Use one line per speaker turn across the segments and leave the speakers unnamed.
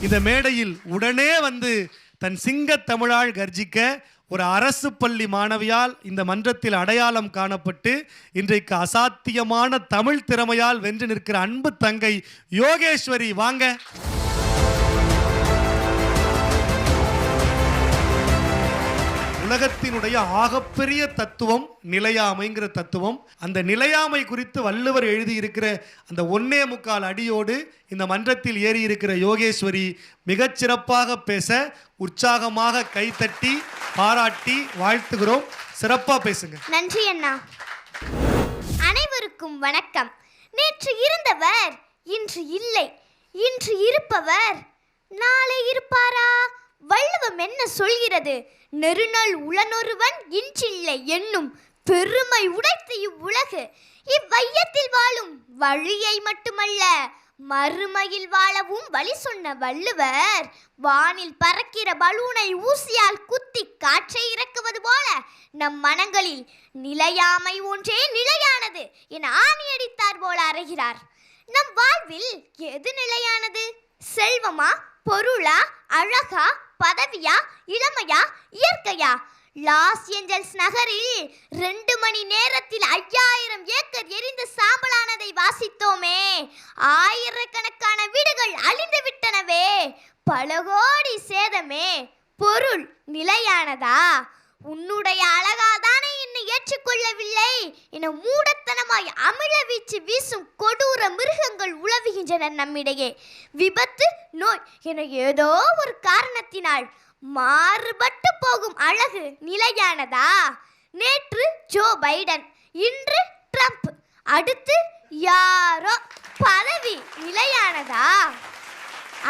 இந்த மேடையில் உடனே வந்து தன் சிங்க தமிழால் கர்ஜிக்க ஒரு அரசு பள்ளி மாணவியால் இந்த மன்றத்தில் அடையாளம் காணப்பட்டு இன்றைக்கு அசாத்தியமான தமிழ் திறமையால் வென்று நிற்கிற அன்பு தங்கை யோகேஸ்வரி வாங்க. உலகத்தினுடைய ஆகப்பெரிய தத்துவம் நிலையாமைங்கிற தத்துவம். அந்த நிலையாமை குறித்து வள்ளுவர் எழுதியிருக்கிற அந்த 1.25 அடியோடு இந்த மன்றத்தில் ஏறி இருக்கிற யோகேஸ்வரி மிகச்சிறப்பாக பேச உற்சாகமாக கைத்தட்டி பாராட்டி வாழ்த்துகிறோம். சிறப்பா பேசுங்க.
நன்றி அண்ணா. அனைவருக்கும் வணக்கம். நேற்று இருந்தவர் இன்று இல்லை, இன்று இருப்பவர் நாளை இருப்பாரா? வள்ளுவம் என்ன சொல்கிறது? நெருநல் உளனொருவன் இன்றில்லை என்னும் பெருமை உடைத்த இவ்வுலகு இவ்வையத்தில் வாழும் வழியை மட்டுமல்ல மறுமையில் வாழவும் வழி சொன்ன வள்ளுவர் வானில் பறக்கிற பலூனை ஊசியால் குத்தி காற்றை இறக்குவது போல நம் மனங்களில் நிலையாமை ஒன்றே நிலையானது என ஆணியடித்தார் போல அறைகிறார். நம் வாழ்வில் எது நிலையானது? செல்வமா, பொருளா, அழகா, பதவியா, இளமையா, இயற்கையா? லாஸ் ஏஞ்சல்ஸ் நகரில் 2 மணி நேரத்தில் 5000 ஏக்கர் எரிந்து சாம்பலானதை வாசித்தோமே. ஆயிரக்கணக்கான வீடுகள் அழிந்து விட்டனவே. பல கோடி சேதமே. பொருள் நிலையானதா? உன்னுடைய அழகாதானே என்னை ஏற்றுக்கொள்ளவில்லை என மூடத்தனமாய் அமிழ வீச்சு வீசும் கொடூர மிருகங்கள் உலவுகின்றன நம்மிடையே. விபத்து, நோய் என ஏதோ ஒரு காரணத்தினால் மாறுபட்டு போகும் அழகு நிலையானதா? நேற்று ஜோ பைடன், இன்று ட்ரம்ப், அடுத்து யாரோ. பதவி நிலையானதா?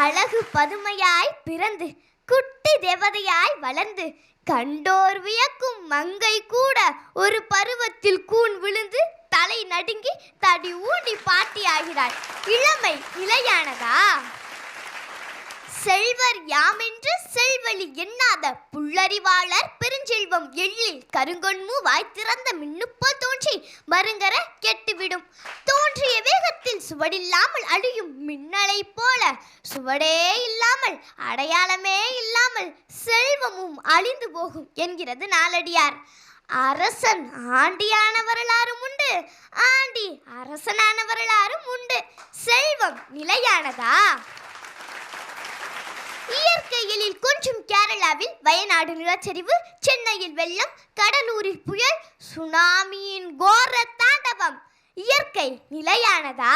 அழகு பதுமையாய் பிறந்து குட்டி தேவதையாய் வளர்ந்து கண்டோர் வியக்கும் மங்கை கூட ஒரு பருவத்தில் கூன் விழுந்து தலை நடுங்கி தடி ஊண்டி பாட்டியாகிறாள். இளமை நிலையானதா? செல்வர் யாமென்று செல்வழி எண்ணாத புல்லறிவாளர் பெருஞ்செல்வம் எள்ளில் கருங்கொன்மு வாய்த்திறந்த மின்னுப்போல் தோன்றி மருங்கர கெட்டுவிடும். தோன்றிய வேகத்தில் சுவடில்லாமல் அழியும் மின்னலை போல சுவடே இல்லாமல் அடையாளமே இல்லாமல் செல்வமும் அழிந்து போகும் என்கிறது நாலடியார். அரசன் ஆண்டியான வரலாறும் உண்டு, ஆண்டி அரசனான வரலாறும் உண்டு. செல்வம் நிலையானதா? இயற்கை எழில் கொஞ்சம் கேரளாவில் வயநாடு நிலச்சரிவு, சென்னையில் வெள்ளம், கடலூரில் புயல், சுனாமியின் கோர தாண்டவம். இயற்கை நிலையானதா?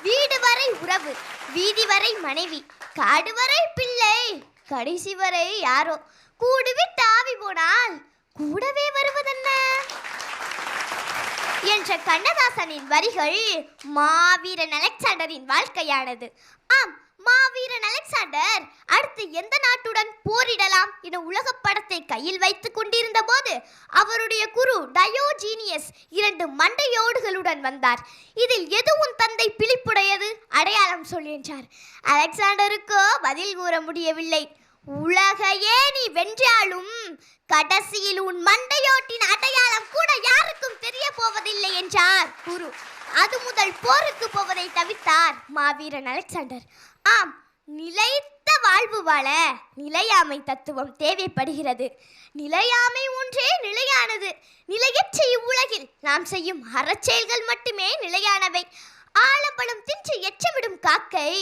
வீடு வரை உறவு, வீதி வரை மனைவி, காடு வரை பிள்ளை, கடைசி வரை யாரோ. கூடுவிட்டு ஆவி போனால் கூடவே வருவதென்ன என்ற கண்ணதாசனின் வரிகள் மாவீரன் அலெக்சாண்டரின் வாழ்க்கையானது. ஆம், மாவீரன் அலெக்சாண்டர் அடுத்து எந்த நாட்டுடன் போரிடலாம் என உலக படத்தை கையில் வைத்துக் கொண்டிருந்த போது அவருடைய குரு டயோஜீனியஸ் 2 மண்டையோடுகளுடன் வந்தார். இதில் எது உன் தந்தை பிலிப்புடையது? அடையாளம் சொல் என்றார். அலெக்சாண்டருக்கோ பதில் கூற முடியவில்லை. உலகையே நீ வென்றாலும் கடைசியில் உன் மண்டையோட்டின் அடையாளம் கூட யாருக்கும் தெரிய போவதில்லை என்றார் குரு. அது முதல் போருக்கு போவதை தவிர்த்தார் மாவீரன் அலெக்சாண்டர். ஆம், நிலைத்த வாழ்வு வாழ நிலையாமை தத்துவம் தேவைப்படுகிறது. நிலையாமை ஒன்றே நிலையானது. நிலையற்ற இவ்வுலகில் நாம் செய்யும் அறச்செயல்கள் மட்டுமே நிலையானவை. ஆலம்பழம் தின்று எச்சமிடும் காக்கை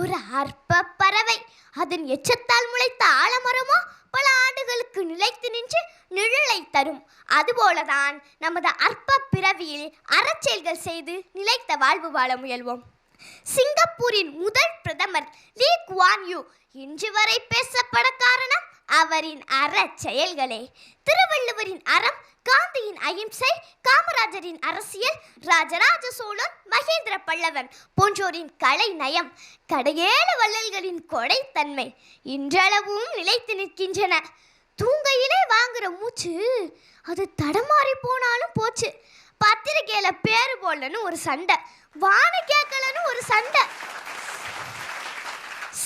ஒரு அற்ப பறவை. அதன் எச்சத்தால் முளைத்த ஆலமரமோ பல ஆண்டுகளுக்கு நிலைத்து நின்று நிழலை தரும். அதுபோலதான் நமது அற்ப பிறவியில் அறச்செயல்கள் செய்து நிலைத்த வாழ்வு வாழ முயல்வோம். சிங்கப்பூரின் முதல் பிரதமர் லீ குவான் யூ இன்று வரை பேசப்பட காரணம் அவரின் அறச்செயல்களே. திருவள்ளுவரின் அறம், காந்தியின் அகிம்சை, காமராஜரின் அரசியல், ராஜராஜ சோழன், மகேந்திர பல்லவன் போன்றோரின் கலை நயம், கடையேழு வள்ளல்களின் கொடைத்தன்மை இன்றளவும் நிலைத்து நிற்கின்றன. தூங்கையிலே வாங்குற மூச்சு அது தடமாறி போனாலும் போச்சு. பத்திரிகையில பேரு போடலன்னு ஒரு சண்டை, வான கேட்கலன்னு ஒரு சண்டை,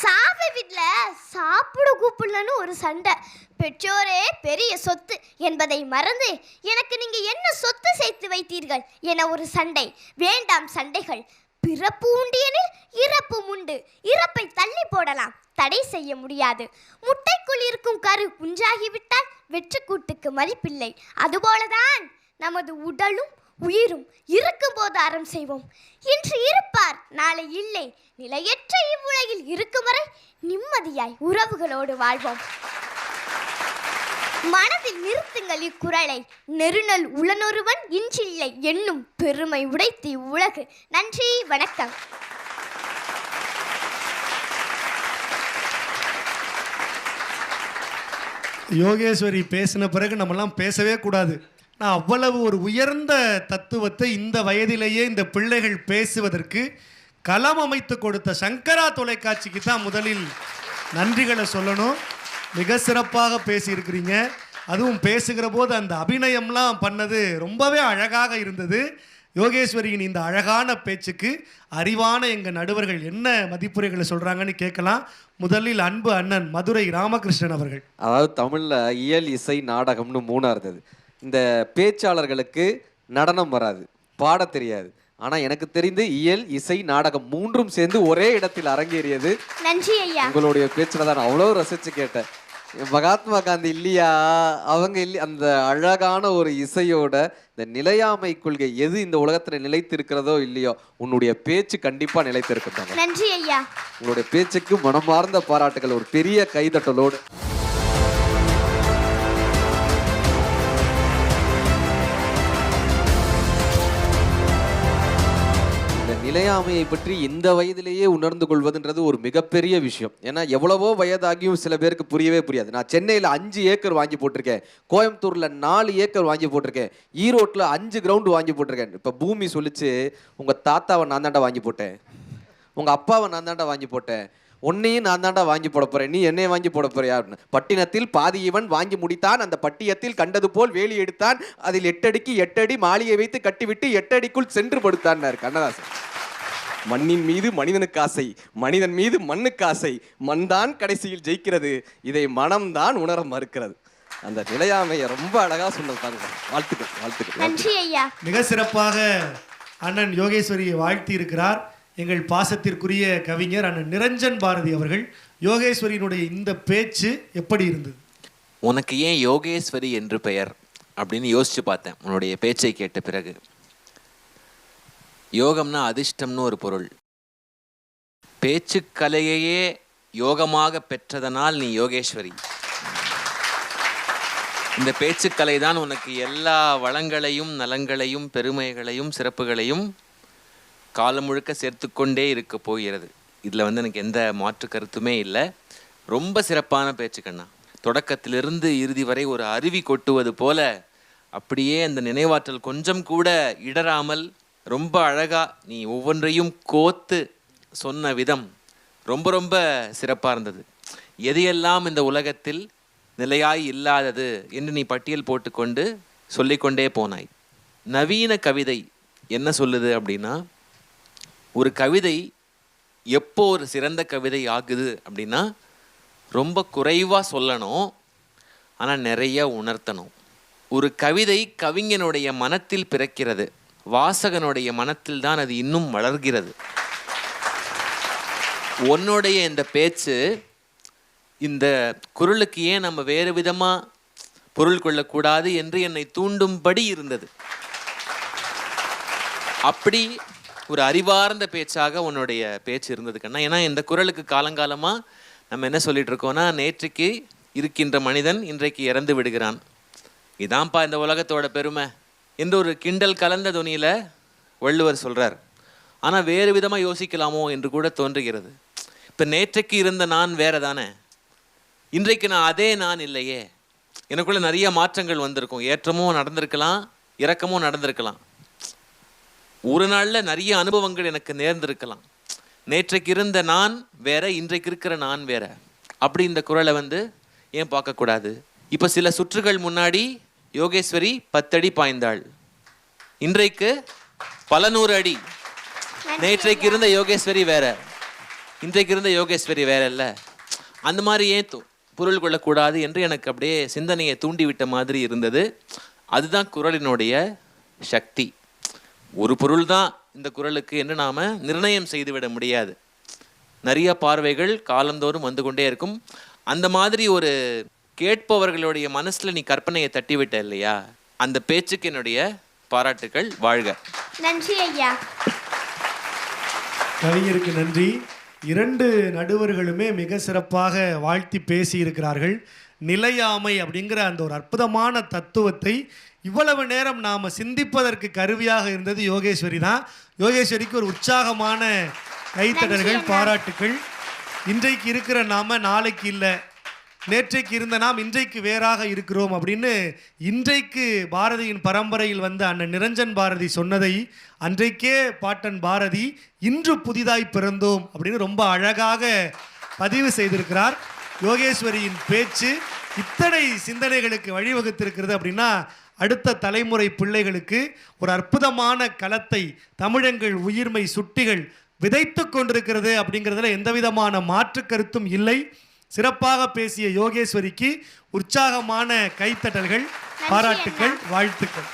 சாவை வீட்டில் சாப்பிட கூப்பிடலன்னு ஒரு சண்டை. பெற்றோரே பெரிய சொத்து என்பதை மறந்து எனக்கு நீங்கள் என்ன சொத்து சேர்த்து வைத்தீர்கள் என ஒரு சண்டை. வேண்டாம் சண்டைகள். பிறப்பு உண்டு எனில் இறப்பும் உண்டு. இறப்பை தள்ளி போடலாம், தடை செய்ய முடியாது. முட்டைக்குள் இருக்கும் கரு குஞ்சாகிவிட்டால் வெற்றுக்கூட்டுக்கு மதிப்பில்லை. அதுபோலதான் நமது உடலும் உயிரும் இருக்கும்போது அறம் செய்வோம். இன்று இருப்பார், நாளை இல்லை. நிலையற்ற இவ்வுலகில் இருக்கும் வரை நிம்மதியாய் உறவுகளோடு வாழ்வோம். மனதில் நிறுத்துங்கள் இக்குறளை. நெருநல் உளனொருவன் இன்றில்லை என்னும் பெருமை உடைத்து உலகு. நன்றி, வணக்கம்.
யோகேஸ்வரி பேசின பிறகு நம்மலாம் பேசவே கூடாது. நான் அவ்வளவு ஒரு உயர்ந்த தத்துவத்தை இந்த வயதிலேயே இந்த பிள்ளைகள் பேசுவதற்கு களம் அமைத்து கொடுத்த சங்கரா தொலைக்காட்சிக்கு தான் முதலில் நன்றிகளை சொல்லணும். மிக சிறப்பாக பேசியிருக்கிறீங்க. அதுவும் பேசுகிற போது அந்த அபிநயம்லாம் பண்ணது ரொம்பவே அழகாக இருந்தது. யோகேஸ்வரியின் இந்த அழகான பேச்சுக்கு அறிவான எங்கள் நடுவர்கள் என்ன மதிப்புரைகளை சொல்கிறாங்கன்னு கேட்கலாம். முதலில் அன்பு அண்ணன் மதுரை ராமகிருஷ்ணன் அவர்கள்.
அதாவது தமிழில் இயல் இசை நாடகம்னு 3 இருந்தது. இந்த பேச்சாளர்களுக்கு நடனம் வராது, பாட தெரியாது. ஆனால் எனக்கு தெரிந்து இயல் இசை நாடகம் 3ம் சேர்ந்து ஒரே இடத்தில் அரங்கேறியது.
நன்றி ஐயா.
உங்களுடைய பேச்சில் தான் அவ்வளோ ரசித்து கேட்டேன். மகாத்மா காந்தி இல்லையா, அவங்க இல்லையா, அந்த அழகான ஒரு இசையோட இந்த நிலையாமை கொள்கை எது இந்த உலகத்தில் நிலைத்து இருக்கிறதோ இல்லையோ, உன்னுடைய பேச்சு கண்டிப்பாக நிலைத்து இருக்கட்டும்.
நன்றி ஐயா.
உங்களுடைய பேச்சுக்கு மனமார்ந்த பாராட்டுகள். ஒரு பெரிய கைதட்டலோடு. நிலையாமையை பற்றி இந்த வயதிலேயே உணர்ந்து கொள்வதுன்றது ஒரு மிகப்பெரிய விஷயம். ஏன்னா எவ்வளவோ வயதாகியும் சில பேருக்கு புரியவே புரியாது. நான் சென்னையில் 5 ஏக்கர் வாங்கி போட்டிருக்கேன், கோயம்புத்தூரில் 4 ஏக்கர் வாங்கி போட்டிருக்கேன், ஈரோட்டில் 5 கிரவுண்டு வாங்கி போட்டிருக்கேன். இப்போ பூமி சொல்லிச்சு, உங்கள் தாத்தாவை நான் தாண்டா வாங்கி போட்டேன், உங்கள் அப்பாவை நான் தாண்டா வாங்கி போட்டேன், உன்னையும் நான் தாண்டா வாங்கி போட போகிறேன், நீ என்னையை வாங்கி போட போறியா அப்படின்னு. பட்டினத்தில் பாதி இவன் வாங்கி முடித்தான், அந்த பட்டியத்தில் கண்டது போல் வேலி எடுத்தான், அதில் 8 அடிக்கு 8 அடி மாளிகை வைத்து கட்டிவிட்டு 8 அடிக்குள் சென்று படுத்தான் கண்ணதாசன். மண்ணின் மீது மனிதனுக்கு ஆசை, மனிதன் மீது மண்ணுக்கு ஆசை, மண்தான் கடைசியில் ஜெயிக்கிறது, இதை மனம்தான் உணர மறுக்கிறது. அந்த நிலையாமையை ரொம்ப அழகா சொன்னது. வாழ்த்துக்கள், வாழ்த்துக்கள்.
நன்றி ஐயா.
மிக சிறப்பாக அண்ணன் யோகேஸ்வரியை வாழ்த்தி இருக்கிறார் எங்கள் பாசத்திற்குரிய கவிஞர் அண்ணன் நிரஞ்சன் பாரதி அவர்கள். யோகேஸ்வரியினுடைய இந்த பேச்சு எப்படி இருந்தது?
உனக்கு ஏன் யோகேஸ்வரி என்று பெயர் அப்படின்னு யோசிச்சு பார்த்தேன் உன்னுடைய பேச்சை கேட்ட பிறகு. யோகம்னா அதிர்ஷ்டம்னு ஒரு பொருள். பேச்சுக்கலையையே யோகமாக பெற்றதனால் நீ யோகேஸ்வரி. இந்த பேச்சுக்கலை தான் உனக்கு எல்லா வளங்களையும் நலங்களையும் பெருமைகளையும் சிறப்புகளையும் காலம் முழுக்க சேர்த்துக்கொண்டே இருக்க போகிறது. இதில் எனக்கு எந்த மாற்று கருத்துமே இல்லை. ரொம்ப சிறப்பான பேச்சுக்கண்ணா. தொடக்கத்திலிருந்து இறுதி வரை ஒரு அருவி கொட்டுவது போல அப்படியே அந்த நினைவாற்றல் கொஞ்சம் கூட இடராமல் ரொம்ப அழகா நீ ஒவ்வொன்றையும் கோத்து சொன்ன விதம் ரொம்ப ரொம்ப சிறப்பாக இருந்தது. எதையெல்லாம் இந்த உலகத்தில் நிலையாய் இல்லாதது என்று நீ பட்டியல் போட்டுக்கொண்டு சொல்லிக்கொண்டே போனாய். நவீன கவிதை என்ன சொல்லுது அப்படின்னா, ஒரு கவிதை எப்போ ஒரு சிறந்த கவிதை ஆகுது அப்படின்னா, ரொம்ப குறைவாக சொல்லணும், ஆனால் நிறைய உணர்த்தணும். ஒரு கவிதை கவிஞனுடைய மனத்தில் பிறக்கிறது, வாசகனுடைய மனத்தில் தான் அது இன்னும் வளர்கிறது. உன்னுடைய இந்த பேச்சு இந்த குரலுக்கு ஏன் நம்ம வேறு விதமாக பொருள் கொள்ளக்கூடாது என்று என்னை தூண்டும்படி இருந்தது. அப்படி ஒரு அறிவார்ந்த பேச்சாக உன்னுடைய பேச்சு இருந்தது கண்ணா. ஏன்னா இந்த குரலுக்கு காலங்காலமாக நம்ம என்ன சொல்லிட்டு இருக்கோம்னா, நேற்றுக்கு இருக்கின்ற மனிதன் இன்றைக்கு இறந்து விடுகிறான், இதான்ப்பா இந்த உலகத்தோட பெருமை என்று ஒரு கிண்டல் கலந்த துணியில் வள்ளுவர் சொல்கிறார். ஆனால் வேறு விதமாக யோசிக்கலாமோ என்று கூட தோன்றுகிறது. இப்போ நேற்றைக்கு இருந்த நான் வேற தானே, இன்றைக்கு நான் அதே நான் இல்லையே. எனக்குள்ளே நிறைய மாற்றங்கள் வந்திருக்கும். ஏற்றமும் நடந்திருக்கலாம், இறக்கமும் நடந்திருக்கலாம். ஒரு நாளில் நிறைய அனுபவங்கள் எனக்கு நேர்ந்திருக்கலாம். நேற்றைக்கு இருந்த நான் வேற, இன்றைக்கு இருக்கிற நான் வேற. அப்படி இந்த குரலை ஏன் பார்க்கக்கூடாது? இப்போ சில சுற்றுகள் முன்னாடி யோகேஸ்வரி 10 அடி பாய்ந்தாள், இன்றைக்கு பல 100 அடி. நேற்றைக்கு இருந்த யோகேஸ்வரி வேற, இன்றைக்கு இருந்த யோகேஸ்வரி வேற இல்லை. அந்த மாதிரி ஏன் பொருள் கொள்ளக்கூடாது என்று எனக்கு அப்படியே சிந்தனையை தூண்டிவிட்ட மாதிரி இருந்தது. அதுதான் குரலினுடைய சக்தி. ஒரு பொருள் தான் இந்த குரலுக்கு என்று நாம நிர்ணயம் செய்துவிட முடியாது. நிறைய பார்வைகள் காலந்தோறும் வந்து கொண்டே இருக்கும். அந்த மாதிரி ஒரு கேட்பவர்களுடைய மனசுல நீ கற்பனையை தட்டிவிட்ட இல்லையா, அந்த பேச்சுக்கு என்னுடைய பாராட்டுக்கள். வாழ்க.
நன்றி ஐயா.
கவிஞருக்கு நன்றி. 2 நடுவர்களுமே மிக சிறப்பாக வாழ்த்தி பேசியிருக்கிறார்கள். நிலையாமை அப்படிங்கிற அந்த ஒரு அற்புதமான தத்துவத்தை இவ்வளவு நேரம் நாம் சிந்திப்பதற்கு கருவியாக இருந்தது யோகேஸ்வரி தான். யோகேஸ்வரிக்கு ஒரு உற்சாகமான கைத்தட்டல்கள், பாராட்டுக்கள். இன்றைக்கு இருக்கிற நாம நாளைக்கு இல்லை, நேற்றைக்கு இருந்த நாம் இன்றைக்கு வேறாக இருக்கிறோம் அப்படின்னு இன்றைக்கு பாரதியின் பரம்பரையில் வந்த அண்ணன் நிரஞ்சன் பாரதி சொன்னதை அன்றைக்கே பாட்டன் பாரதி இன்று புதிதாய் பிறந்தோம் அப்படின்னு ரொம்ப அழகாக பதிவு செய்திருக்கிறார். யோகேஸ்வரியின் பேச்சு இத்தனை சிந்தனைகளுக்கு வழிவகுத்திருக்கிறது அப்படின்னா அடுத்த தலைமுறை பிள்ளைகளுக்கு ஒரு அற்புதமான களத்தை தமிழங்கள் உயிர்மை சுட்டிகள் விதைத்து கொண்டிருக்கிறது அப்படிங்கிறதுல எந்த விதமான மாற்று கருத்தும் இல்லை. சிறப்பாக பேசிய யோகேஸ்வரிக்கு உற்சாகமான கைத்தட்டல்கள், பாராட்டுக்கள், வாழ்த்துக்கள்.